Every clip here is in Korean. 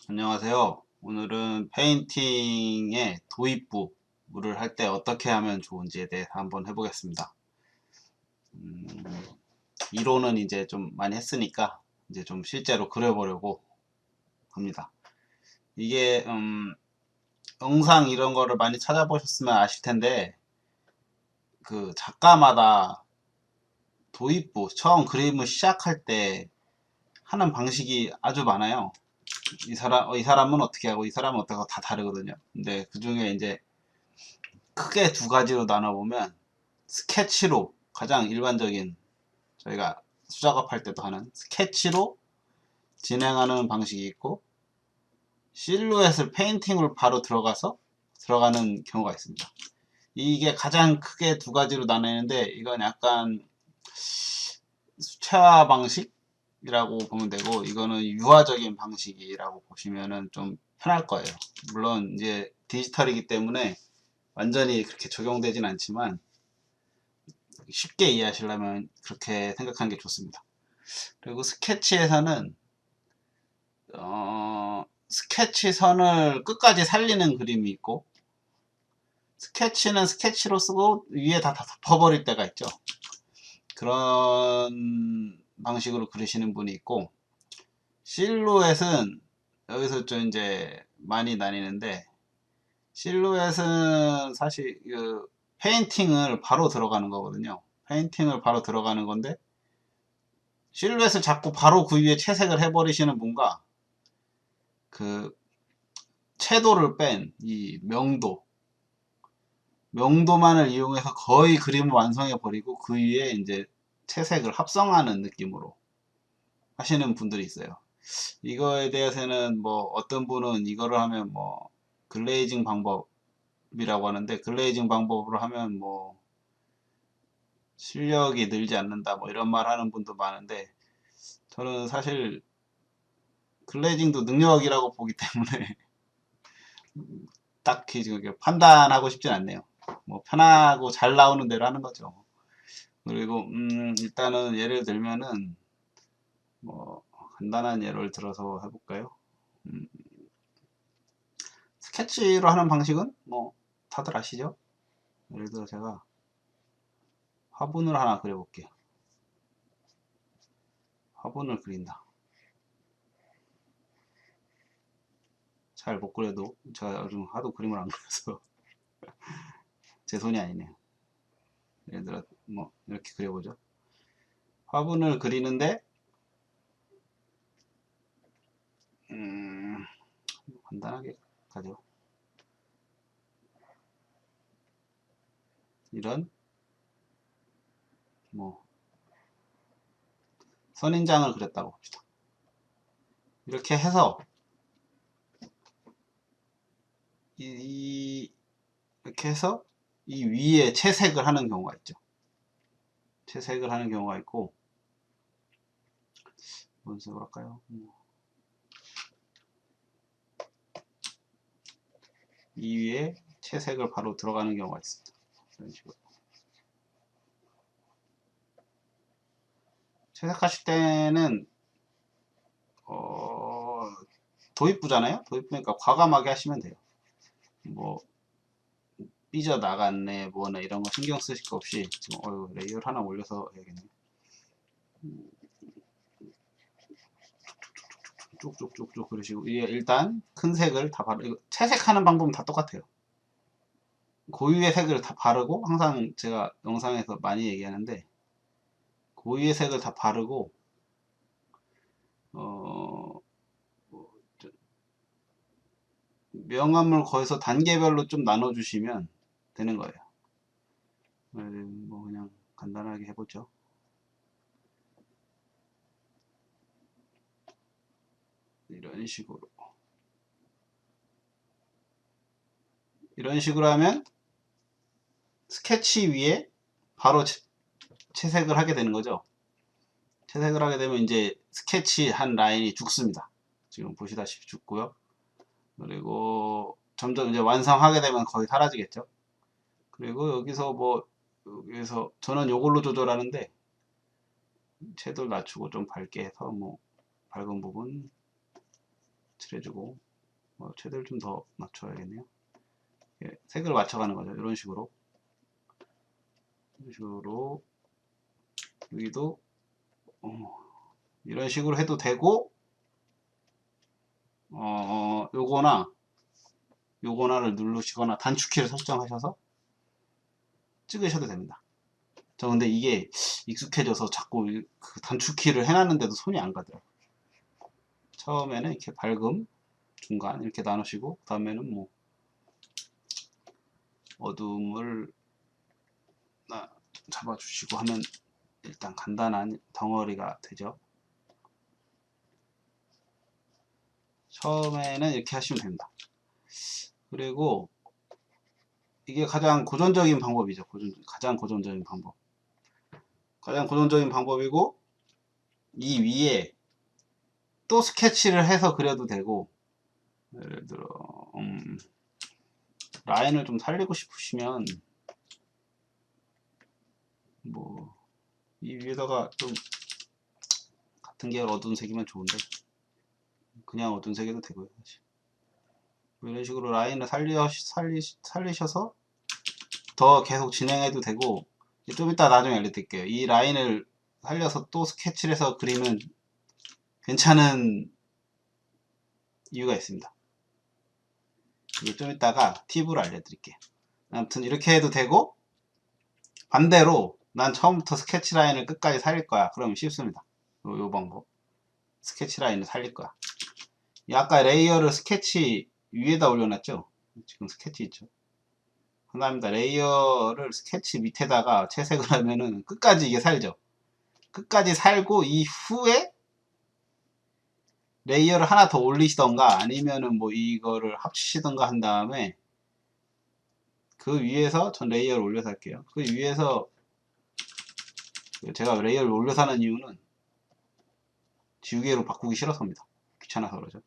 안녕하세요. 오늘은 페인팅의 도입부를 할 때 어떻게 하면 좋은지에 대해서 한번 해보겠습니다. 음, 이론은 이제 좀 많이 했으니까 이제 좀 실제로 그려보려고 합니다. 이게 영상 이런 거를 많이 찾아보셨으면 아실 텐데 그 작가마다 도입부 처음 그림을 시작할 때 하는 방식이 아주 많아요. 이 사람은 어떻게 하고 이 사람은 어떻게 하고 다 다르거든요. 근데 그 중에 이제 크게 두 가지로 나눠보면 스케치로 가장 일반적인 저희가 수작업할 때도 하는 스케치로 진행하는 방식이 있고 실루엣을 페인팅으로 바로 들어가는 경우가 있습니다. 이게 가장 크게 두 가지로 나뉘는데 이건 약간 수채화 방식이라고 보면 되고 이거는 유화적인 방식이라고 보시면은 좀 편할 거예요. 물론 이제 디지털이기 때문에 완전히 그렇게 적용되진 않지만 쉽게 이해하시려면 그렇게 생각하는 게 좋습니다. 그리고 스케치에서는 스케치 선을 끝까지 살리는 그림이 있고 스케치는 스케치로 쓰고 위에 다 덮어버릴 때가 있죠. 그런 방식으로 그리시는 분이 있고 실루엣은 여기서 좀 이제 많이 나뉘는데 실루엣은 사실 그 페인팅을 바로 들어가는 거거든요. 페인팅을 바로 들어가는 건데 실루엣을 자꾸 바로 그 위에 채색을 해버리시는 분과 그 채도를 뺀 이 명도만을 이용해서 거의 그림을 완성해 버리고 그 위에 이제 채색을 합성하는 느낌으로 하시는 분들이 있어요. 이거에 대해서는 뭐 어떤 분은 이거를 하면 뭐 글레이징 방법이라고 하는데 글레이징 방법으로 하면 뭐 실력이 늘지 않는다 뭐 이런 말 하는 분도 많은데 저는 사실 글레이징도 능력이라고 보기 때문에 딱히 지금 판단하고 싶진 않네요. 뭐 편하고 잘 나오는 대로 하는 거죠. 그리고 일단은 예를 들면은 뭐 간단한 예를 들어서 해볼까요? 음, 스케치로 하는 방식은 뭐 다들 아시죠? 예를 들어 제가 화분을 하나 그려볼게요. 화분을 그린다. 잘 못 그려도 제가 요즘 하도 그림을 안 그려서 제 손이 아니네요. 예를 들어 뭐 이렇게 그려보죠. 화분을 그리는데 음, 간단하게 가죠. 이런 뭐 선인장을 그렸다고 봅시다. 이렇게 해서 이렇게 해서 이 위에 채색을 하는 경우가 있죠. 채색을 하는 경우가 있고 뭔 색으로 할까요? 이 위에 채색을 바로 들어가는 경우가 있습니다. 이런 식으로. 채색하실 때는 도입부잖아요. 도입부니까 과감하게 하시면 돼요. 뭐 삐져 나갔네 뭐네 이런 거 신경 쓰실 거 없이 지금 레이어를 하나 올려서 해야겠네. 쭉쭉쭉쭉 그러시고 일단 큰 색을 다 바르고 채색하는 방법은 다 똑같아요. 고유의 색을 다 바르고 항상 제가 영상에서 많이 얘기하는데 고유의 색을 다 바르고 어, 명암을 거기서 단계별로 좀 나눠주시면 되는 거예요. 뭐 그냥 간단하게 해보죠. 이런 식으로 하면 스케치 위에 바로 채색을 하게 되는 거죠. 채색을 하게 되면 이제 스케치 한 라인이 죽습니다. 지금 보시다시피 죽고요. 그리고 점점 이제 완성하게 되면 거의 사라지겠죠. 그리고 여기서 저는 이걸로 조절하는데 채도를 낮추고 좀 밝게 해서 뭐 밝은 부분 칠해주고 최대를 좀 더 맞춰야겠네요. 예, 색을 맞춰가는 거죠. 이런 식으로 여기도 이런 식으로 해도 되고 요거나를 누르시거나 단축키를 설정하셔서 찍으셔도 됩니다. 저 근데 이게 익숙해져서 자꾸 그 단축키를 해놨는데도 손이 안 가더라고요. 처음에는 이렇게 밝음, 중간 이렇게 나누시고 그 다음에는 뭐 어둠을 잡아주시고 하면 일단 간단한 덩어리가 되죠. 처음에는 이렇게 하시면 됩니다. 그리고 이게 가장 고전적인 방법이죠. 가장 고전적인 방법. 가장 고전적인 방법이고 이 위에 또 스케치를 해서 그려도 되고 예를 들어 라인을 좀 살리고 싶으시면 뭐 이 위에다가 좀 같은 계열 어두운 색이면 좋은데 그냥 어두운 색에도 되고요. 사실. 뭐 이런 식으로 라인을 살리셔서 더 계속 진행해도 되고 좀 이따 나중에 알려드릴게요. 이 라인을 살려서 또 스케치를 해서 그리면 괜찮은 이유가 있습니다. 이게 좀 이따가 팁으로 알려드릴게요. 아무튼 이렇게 해도 되고 반대로 난 처음부터 스케치 라인을 끝까지 살릴 거야. 그러면 쉽습니다. 요 방법. 스케치 라인을 살릴 거야. 아까 레이어를 스케치 위에다 올려놨죠? 지금 스케치 있죠? 감사합니다. 레이어를 스케치 밑에다가 채색을 하면은 끝까지 이게 살죠? 끝까지 살고 이후에 레이어를 하나 더 올리시던가 아니면은 뭐 이거를 합치시던가 한 다음에 그 위에서 전 레이어를 올려서 할게요. 그 위에서 제가 레이어를 올려서 하는 이유는 지우개로 바꾸기 싫어서입니다. 귀찮아서 그러죠.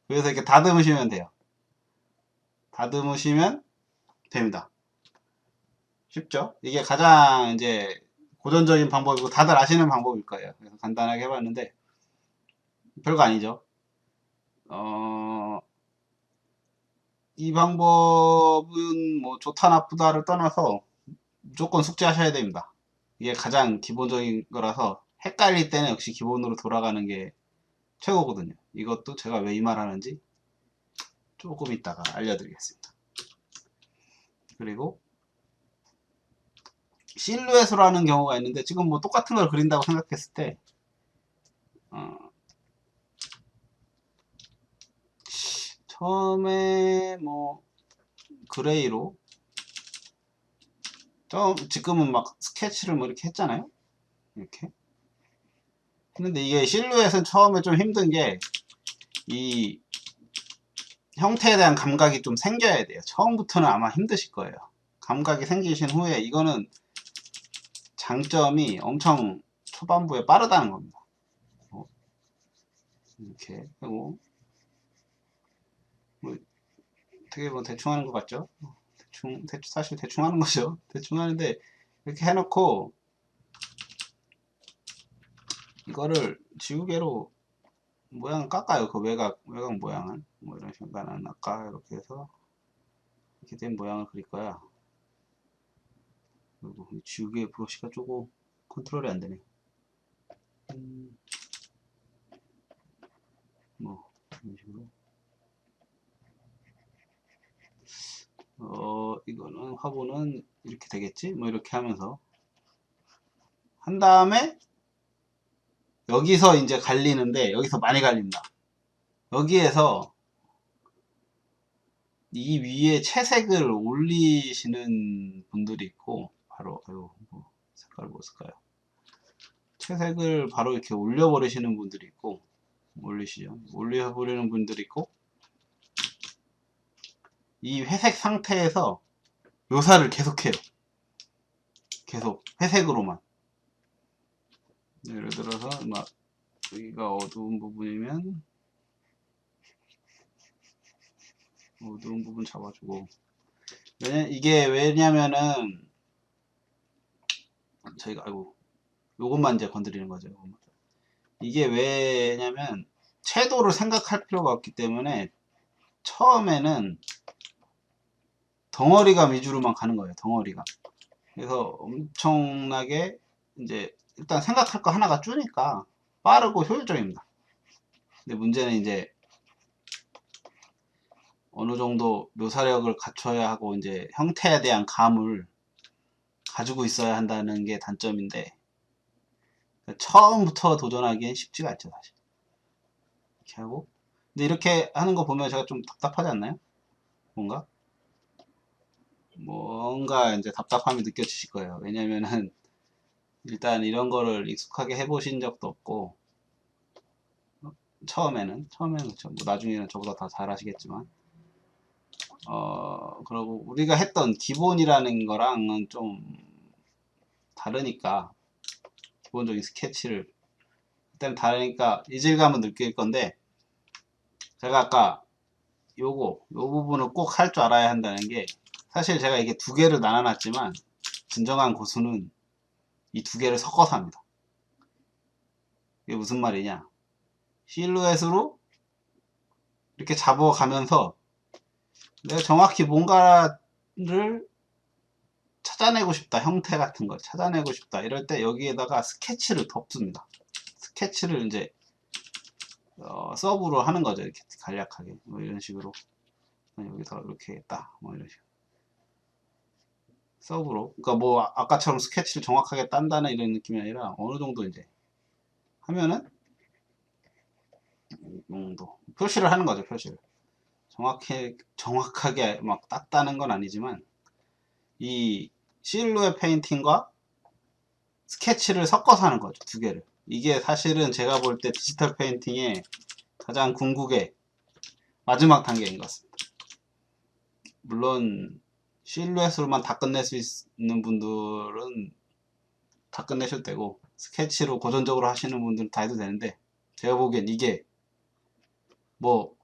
그래서 이렇게 다듬으시면 돼요. 다듬으시면 됩니다. 쉽죠? 이게 가장 이제 고전적인 방법이고 다들 아시는 방법일 거예요. 그래서 간단하게 해봤는데 별거 아니죠. 이 방법은 뭐 좋다 나쁘다를 떠나서 무조건 숙지하셔야 됩니다. 이게 가장 기본적인 거라서 헷갈릴 때는 역시 기본으로 돌아가는 게 최고거든요. 이것도 제가 왜 이 말 하는지 조금 이따가 알려드리겠습니다. 그리고 실루엣으로 하는 경우가 있는데 지금 뭐 똑같은 걸 그린다고 생각했을 때 처음에 뭐 그레이로 지금은 막 스케치를 뭐 이렇게 했잖아요. 이렇게 했는데 이게 실루엣은 처음에 좀 힘든 게 이 형태에 대한 감각이 좀 생겨야 돼요. 처음부터는 아마 힘드실 거예요. 감각이 생기신 후에 이거는 장점이 엄청 초반부에 빠르다는 겁니다. 이렇게 하고 뭐 되게 뭐 대충 하는 것 같죠? 사실 대충 하는 거죠. 대충 하는데 이렇게 해놓고 이거를 지우개로 모양을 깎아요. 그 외곽 모양을 뭐 이런 식으로 나는 아까 이렇게 해서 이렇게 된 모양을 그릴 거야. 그리고 지우개 브러쉬가 조금 컨트롤이 안 되네. 뭐 이런 식으로 이거는 화보는 이렇게 되겠지? 뭐 이렇게 하면서 한 다음에 여기서 이제 갈리는데 여기서 많이 갈린다. 여기에서 이 위에 채색을 올리시는 분들이 있고 바로 뭐 색깔 뭐 쓸까요? 채색을 바로 이렇게 올려버리시는 분들이 있고 올리시죠. 올려버리는 분들이 있고 이 회색 상태에서 묘사를 계속해요. 계속 회색으로만. 예를 들어서 막 여기가 어두운 부분이면 어두운 부분 잡아주고 이게 왜냐면은 저희가 요것만 이제 건드리는 거죠. 이게 왜냐면 채도를 생각할 필요가 없기 때문에 처음에는 덩어리가 위주로만 가는 거예요. 덩어리가. 그래서 엄청나게 이제 일단 생각할 거 하나가 주니까 빠르고 효율적입니다. 근데 문제는 이제 어느 정도 묘사력을 갖춰야 하고 이제 형태에 대한 감을 가지고 있어야 한다는 게 단점인데 처음부터 도전하기엔 쉽지가 않죠, 사실. 이렇게 하고. 근데 이렇게 하는 거 보면 제가 좀 답답하지 않나요? 뭔가 이제 답답함이 느껴지실 거예요. 왜냐면은 일단 이런 거를 익숙하게 해보신 적도 없고 처음에는 그렇죠. 뭐 나중에는 저보다 다 잘하시겠지만 그리고 우리가 했던 기본이라는 거랑은 좀 다르니까 기본적인 스케치를 그때는 다르니까 이질감은 느낄 건데 제가 아까 요 부분을 꼭 할 줄 알아야 한다는 게 사실 제가 이게 두 개를 나눠놨지만 진정한 고수는 이 두 개를 섞어서 합니다. 이게 무슨 말이냐? 실루엣으로 이렇게 잡아가면서 내가 정확히 뭔가를 찾아내고 싶다. 형태 같은 걸 찾아내고 싶다. 이럴 때 여기에다가 스케치를 덮습니다. 스케치를 이제 서브로 하는 거죠. 이렇게 간략하게 뭐 이런 식으로 여기서 이렇게 했다. 뭐 이런 식으로 서브로. 그러니까 뭐 아까처럼 스케치를 정확하게 딴다는 이런 느낌이 아니라 어느 정도 이제 하면은 이 정도 표시를 하는 거죠. 표시를 정확하게 막 땄다는 건 아니지만 이 실루엣 페인팅과 스케치를 섞어서 하는 거죠. 두 개를. 이게 사실은 제가 볼 때 디지털 페인팅의 가장 궁극의 마지막 단계인 것 같습니다. 물론 실루엣으로만 다 끝낼 수 있는 분들은 다 끝내셔도 되고 스케치로 고전적으로 하시는 분들은 다 해도 되는데 제가 보기엔 이게 뭐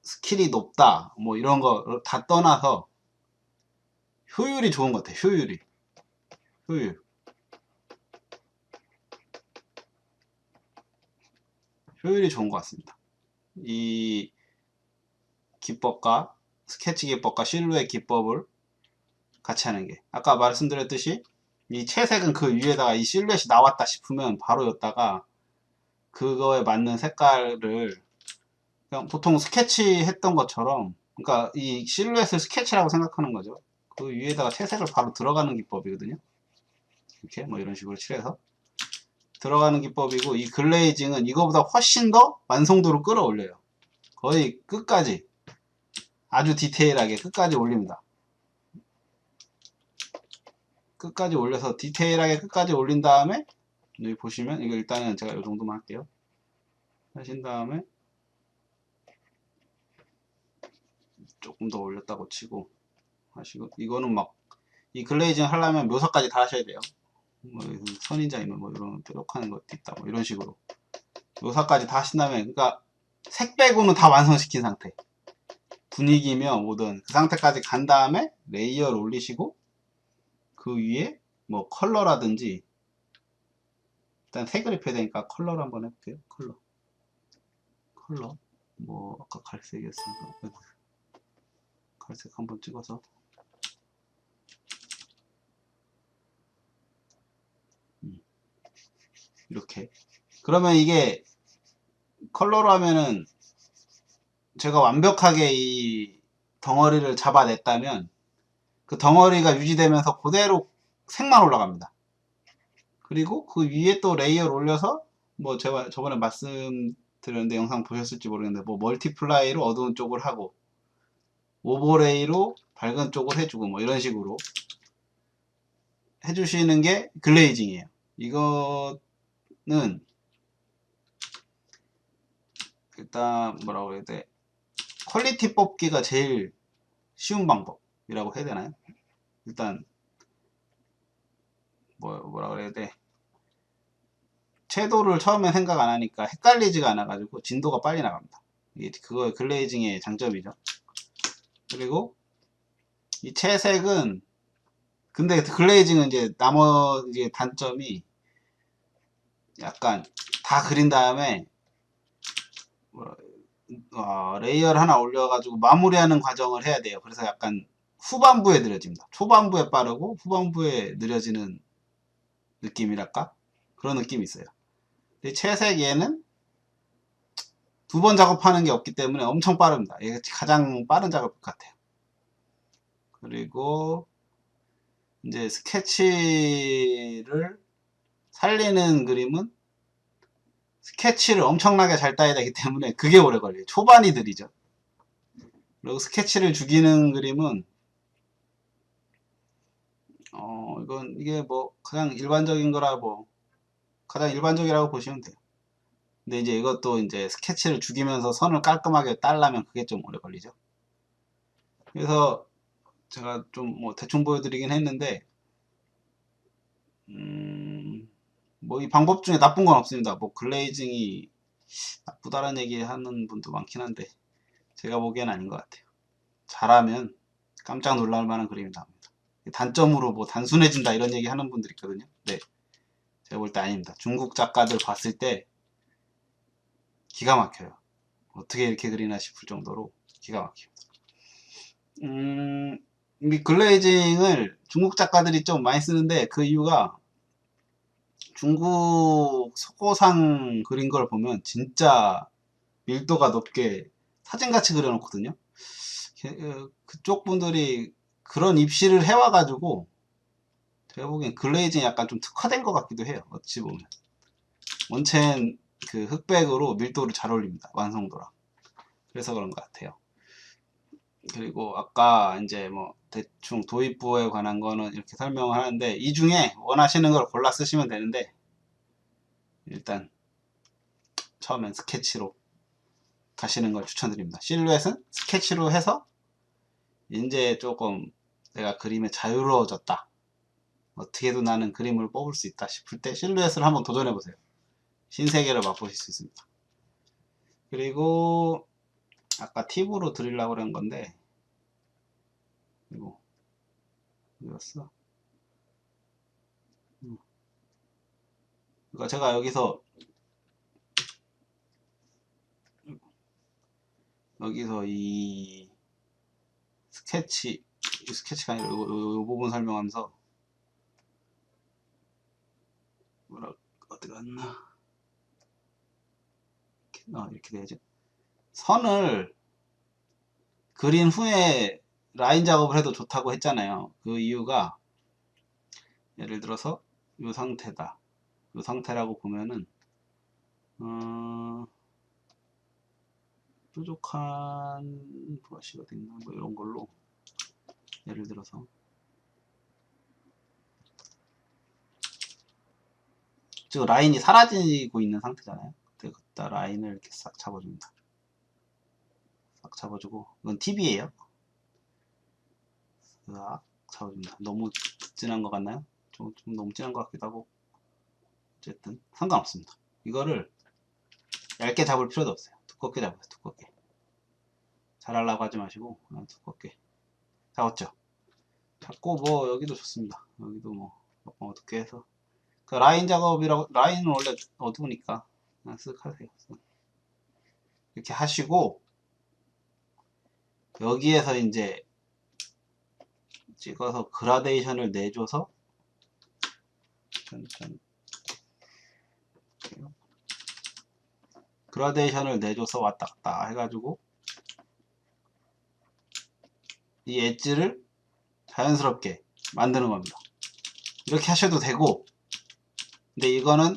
스킬이 높다 뭐 이런 거 다 떠나서 효율이 좋은 것 같아요. 효율 효율이 좋은 것 같습니다. 이 기법과 스케치 기법과 실루엣 기법을 같이 하는 게 아까 말씀드렸듯이 이 채색은 그 위에다가 이 실루엣이 나왔다 싶으면 바로 였다가 그거에 맞는 색깔을 그냥 보통 스케치 했던 것처럼 그러니까 이 실루엣을 스케치라고 생각하는 거죠. 그 위에다가 채색을 바로 들어가는 기법이거든요. 이렇게 뭐 이런 식으로 칠해서 들어가는 기법이고 이 글레이징은 이거보다 훨씬 더 완성도를 끌어올려요. 거의 끝까지 아주 디테일하게 끝까지 올립니다. 끝까지 올려서 디테일하게 끝까지 올린 다음에 여기 보시면 이거 일단은 제가 이 정도만 할게요. 하신 다음에 조금 더 올렸다고 치고 하시고 이거는 막 이 글레이징 하려면 묘사까지 다 하셔야 돼요. 뭐 선인장이면 뭐 이런 뾰족한 것도 있다 뭐 이런 식으로 묘사까지 다 하신 다음에 그러니까 색 빼고는 다 완성시킨 상태 분위기며 뭐든 그 상태까지 간 다음에 레이어를 올리시고 그 위에 뭐 컬러라든지 일단 색을 입혀야 되니까 컬러를 한번 해볼게요. 컬러 뭐 아까 갈색이었으니까 갈색 한번 찍어서 이렇게 그러면 이게 컬러로 하면은 제가 완벽하게 이 덩어리를 잡아냈다면 그 덩어리가 유지되면서 그대로 색만 올라갑니다. 그리고 그 위에 또 레이어를 올려서 뭐 제가 저번에 말씀드렸는데 영상 보셨을지 모르겠는데 뭐 멀티플라이로 어두운 쪽을 하고 오버레이로 밝은 쪽을 해주고 뭐 이런 식으로 해주시는 게 글레이징이에요. 이거는 일단 뭐라고 해야 돼? 퀄리티 뽑기가 제일 쉬운 방법이라고 해야 되나요? 일단 뭐라 그래야 돼? 채도를 처음에 생각 안 하니까 헷갈리지가 않아 가지고 진도가 빨리 나갑니다. 이게 그거 글레이징의 장점이죠. 그리고 이 채색은 근데 글레이징은 이제 나머지 단점이 약간 다 그린 다음에 레이어를 하나 올려가지고 마무리하는 과정을 해야 돼요. 그래서 약간 후반부에 느려집니다. 초반부에 빠르고 후반부에 느려지는 느낌이랄까? 그런 느낌이 있어요. 근데 채색 얘는 두 번 작업하는 게 없기 때문에 엄청 빠릅니다. 이게 가장 빠른 작업 같아요. 그리고 이제 스케치를 살리는 그림은 스케치를 엄청나게 잘 따야 되기 때문에 그게 오래 걸려요. 초반이 느리죠. 그리고 스케치를 죽이는 그림은 이게 뭐 가장 일반적인 거라 뭐 가장 일반적이라고 보시면 돼요. 근데 이제 이것도 이제 스케치를 죽이면서 선을 깔끔하게 따려면 그게 좀 오래 걸리죠. 그래서 제가 좀 뭐 대충 보여드리긴 했는데 뭐 이 방법 중에 나쁜 건 없습니다. 뭐 글레이징이 나쁘다는 얘기 하는 분도 많긴 한데 제가 보기엔 아닌 것 같아요. 잘하면 깜짝 놀랄 만한 그림이 나옵니다. 단점으로 뭐 단순해진다 이런 얘기 하는 분들 있거든요. 네, 제가 볼 때 아닙니다. 중국 작가들 봤을 때 기가 막혀요. 어떻게 이렇게 그리나 싶을 정도로 기가 막힙니다. 이 글레이징을 중국 작가들이 좀 많이 쓰는데 그 이유가 중국 석고상 그린 걸 보면 진짜 밀도가 높게 사진같이 그려놓거든요. 그쪽 분들이 그런 입시를 해와가지고 제가 보기엔 글레이징이 약간 좀 특화된 것 같기도 해요. 어찌 보면 원체는 그 흑백으로 밀도를 잘 올립니다. 완성도랑. 그래서 그런 것 같아요. 그리고 아까 이제 뭐 대충 도입부에 관한 거는 이렇게 설명을 하는데 이 중에 원하시는 걸 골라 쓰시면 되는데 일단 처음엔 스케치로 가시는 걸 추천드립니다. 실루엣은 스케치로 해서 이제 조금 내가 그림에 자유로워졌다. 어떻게도 나는 그림을 뽑을 수 있다 싶을 때 실루엣을 한번 도전해 보세요. 신세계를 맛보실 수 있습니다. 그리고 아까 팁으로 드리려고 그런 건데 그리고 이었어. 그러니까 제가 여기서 이 스케치가 아니라 이 부분 설명하면서 뭐라 어디 갔나 이렇게 돼야지. 선을 그린 후에 라인 작업을 해도 좋다고 했잖아요. 그 이유가 예를 들어서 이 상태다. 이 상태라고 보면은 뾰족한 브러쉬가 어딨나 뭐 이런 걸로 예를 들어서 지금 라인이 사라지고 있는 상태잖아요. 그때 라인을 이렇게 싹 잡아줍니다. 싹 잡아주고 이건 팁이에요. 싹 잡아줍니다. 너무 진한 것 같나요? 좀 너무 진한 것 같기도 하고 어쨌든 상관없습니다. 이거를 얇게 잡을 필요도 없어요. 두껍게 잡으세요. 두껍게. 잘하려고 하지 마시고 그냥 두껍게 잡았죠. 잡고 뭐 여기도 좋습니다. 여기도 뭐 어떻게 해서 그 라인 작업이라고 라인은 원래 어두우니까 그냥 쓱 하세요. 이렇게 하시고 여기에서 이제 찍어서 그라데이션을 내줘서 그라데이션을 내줘서 왔다 갔다 해가지고 이 엣지를 자연스럽게 만드는 겁니다. 이렇게 하셔도 되고 근데 이거는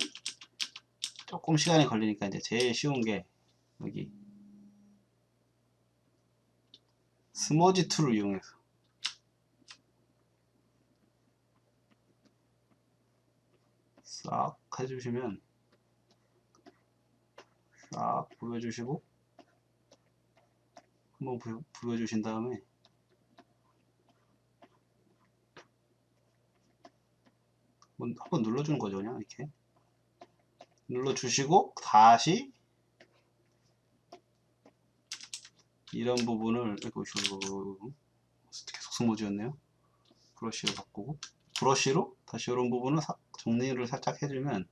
조금 시간이 걸리니까 이제 제일 쉬운 게 여기 스모지 툴을 이용해서 싹 해주시면 싹 부여주시고 한번 부여주신 다음에 한번 눌러주는 거죠. 그냥 이렇게 눌러주시고 다시 이런 부분을 계속 스모지였네요. 브러쉬로 바꾸고 브러쉬로 다시 이런 부분을 정리를 살짝 해주면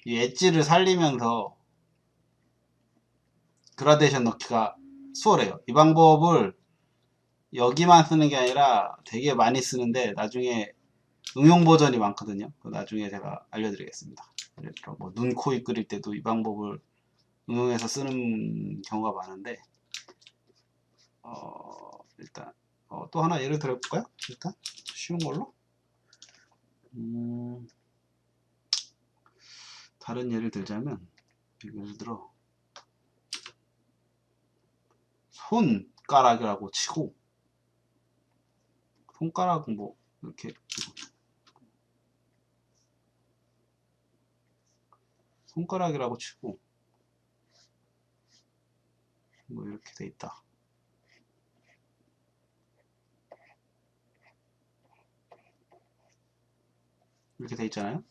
이 엣지를 살리면서 그라데이션 넣기가 수월해요. 이 방법을 여기만 쓰는 게 아니라 되게 많이 쓰는데 나중에 응용 버전이 많거든요. 나중에 제가 알려드리겠습니다. 뭐 눈, 코, 입 그릴 때도 이 방법을 응용해서 쓰는 경우가 많은데 일단 또 하나 예를 들어볼까요? 일단 쉬운 걸로 다른 예를 들자면 예를 들어 손가락이라고 치고 손가락은 뭐 이렇게 손가락이라고 치고 뭐 이렇게 돼 있다. 이렇게 돼 있잖아요.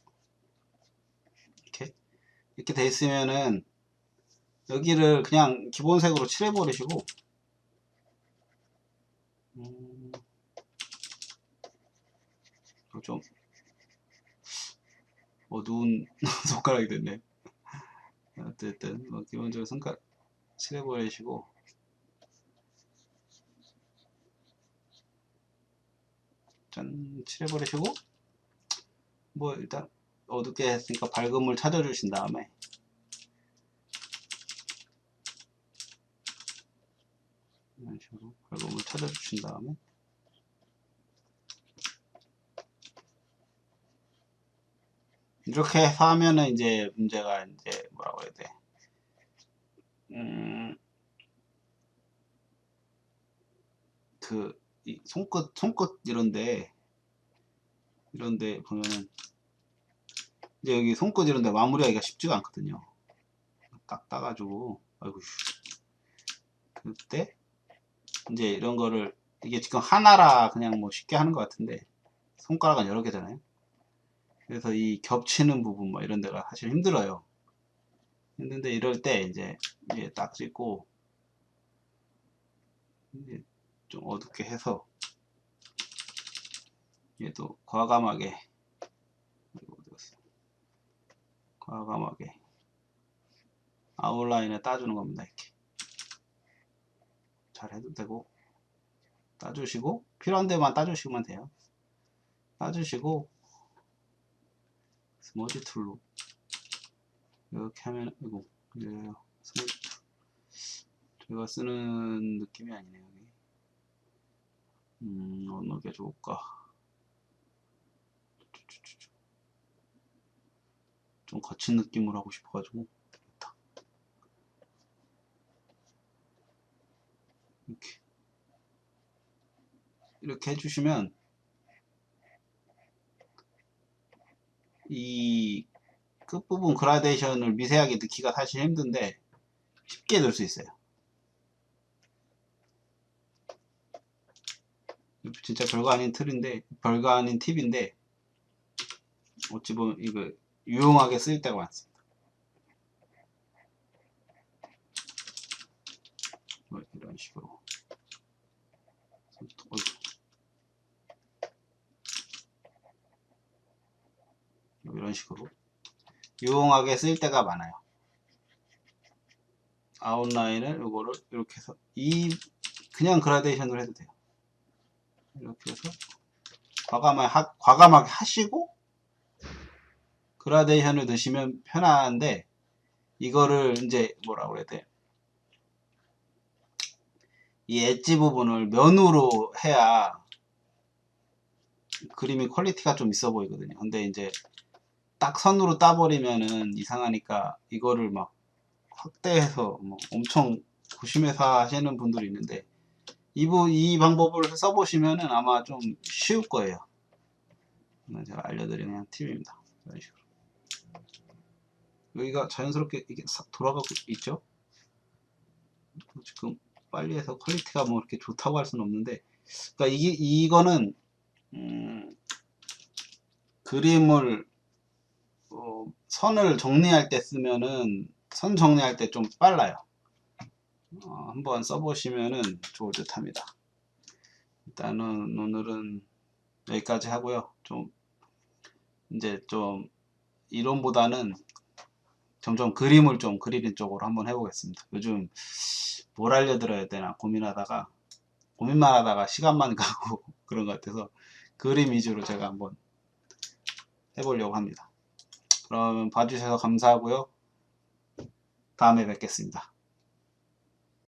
이렇게 돼 있으면은 여기를 그냥 기본색으로 칠해 버리시고 좀 어두운 손가락이 됐네. 어쨌든 뭐 기본적으로 손가락 칠해 버리시고 짠 칠해 버리시고 뭐 일단 어둡게 했으니까 밝음을 찾아주신 다음에 이런 식으로 밝음을 찾아주신 다음에 이렇게 해서 하면은 이제 문제가 이제 뭐라고 해야 돼? 이 손끝 이런데 보면은 이제 여기 손끝 이런데 마무리하기가 쉽지가 않거든요. 딱 따가지고 아이고 그때 이제 이런 거를 이게 지금 하나라 그냥 뭐 쉽게 하는 것 같은데 손가락은 여러 개잖아요. 그래서 이 겹치는 부분 뭐 이런 데가 사실 힘들어요. 힘든데 이럴 때 이제 딱 찍고 이제 좀 어둡게 해서 얘도 과감하게 아웃라인에 따주는 겁니다. 이렇게 잘 해도 되고 따주시고 필요한 데만 따주시면 돼요. 따주시고 스머지 툴로 이렇게 하면 이거 스머지 툴 제가 쓰는 느낌이 아니네요. 어느 게 좋을까? 좀 거친 느낌으로 하고 싶어가지고 이렇게 해주시면 이 끝부분 그라데이션을 미세하게 넣기가 사실 힘든데 쉽게 넣을 수 있어요. 진짜 별거 아닌 팁인데 어찌 보면 이거 유용하게 쓰일 때가 많습니다. 이런 식으로 이런 식으로 유용하게 쓸 때가 많아요. 아웃라인을 이거를 이렇게 해서 그냥 그라데이션으로 해도 돼요. 이렇게 해서 과감하게 하시고 그라데이션을 넣으시면 편한데 이거를 이제 뭐라고 해야 돼? 이 엣지 부분을 면으로 해야 그림이 퀄리티가 좀 있어 보이거든요. 근데 이제 딱 선으로 따버리면은 이상하니까 이거를 막 확대해서 뭐 엄청 조심해서 하시는 분들이 있는데 이 방법을 써보시면은 아마 좀 쉬울 거예요. 제가 알려드리는 팁입니다. 이런 식으로. 여기가 자연스럽게 이게 싹 돌아가고 있죠. 지금 빨리 해서 퀄리티가 뭐 이렇게 좋다고 할 수는 없는데, 그러니까 이거는 그림을 선을 정리할 때 쓰면은 선 정리할 때 좀 빨라요. 한번 써보시면은 좋을 듯 합니다. 일단은 오늘은 여기까지 하고요. 좀 이제 좀 이론보다는 점점 그림을 좀 그리는 쪽으로 한번 해보겠습니다. 요즘 뭘 알려드려야 되나 고민만 하다가 시간만 가고 그런 것 같아서 그림 위주로 제가 한번 해보려고 합니다. 그럼 봐주셔서 감사하고요. 다음에 뵙겠습니다.